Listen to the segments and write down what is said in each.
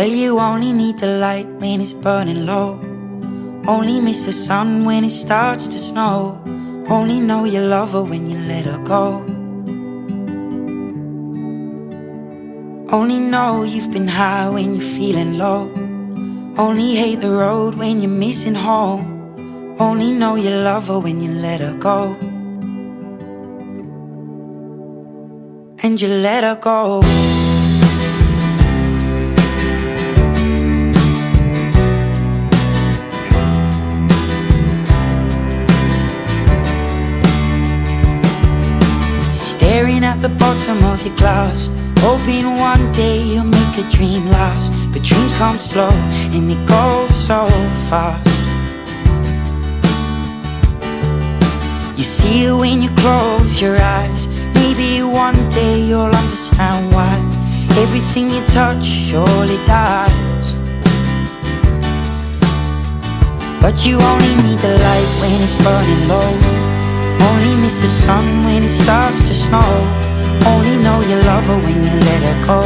Well, you only need the light when it's burning low. Only miss the sun when it starts to snow. Only know you love her when you let her go. Only know you've been high when you're feeling low. Only hate the road when you're missing home. Only know you love her when you let her go. And you let her go. Staring at the bottom of your glass, hoping one day you'll make a dream last. But dreams come slow and they go so fast. You see it when you close your eyes. Maybe one day you'll understand why everything you touch surely dies. But you only need the light when it's burning low. Only miss the sun when it starts to snow. Only know you love her when you let her go.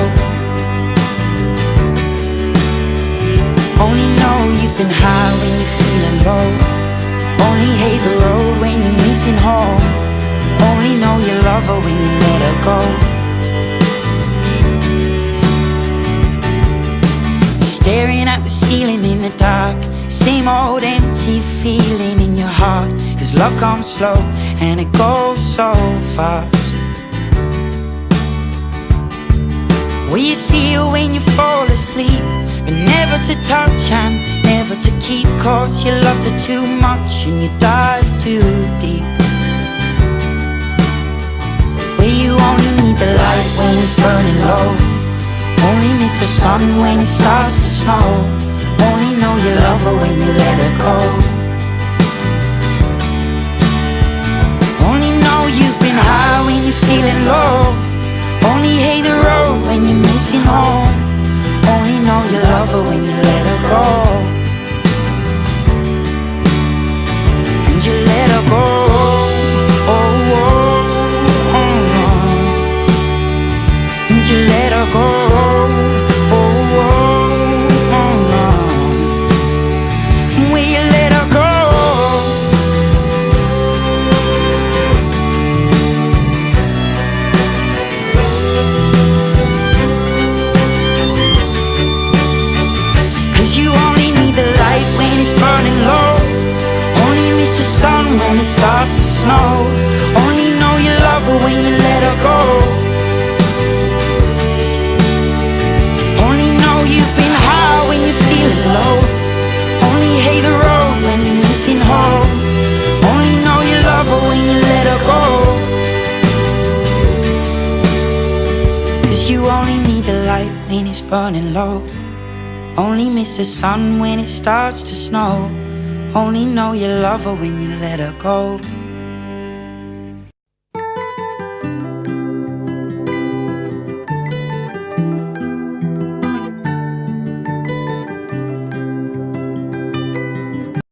Only know you've been high when you're feeling low. Only hate the road when you're missing home. Only know you love her when you let her go. Staring at the ceiling in the dark, same old empty feeling in your heart. 'Cause love comes slow and it goes so fast. Well, you see it when you fall asleep, but never to touch and never to keep. 'Cause you loved her too much and you dive too deep. Well, you only need the light when it's burning low. Only miss the sun when it starts to snow. Only know you love her when you let her go. Only know you've been high when you're feeling low. Only hate the road when you're missing home. Only know you love her when you let her go. And you let her go. Oh, oh, oh. And you let her go. Oh, oh, oh. Will you let her go? You only need the light when it's burning low. Only miss the sun when it starts to snow. Only know you love her when you let her go. Only know you've been high when you're feeling low. Only hate the road when you're missing home. Only know you love her when you let her go. 'Cause you only need the light when it's burning low. Only miss the sun when it starts to snow. Only know you love her when you let her go.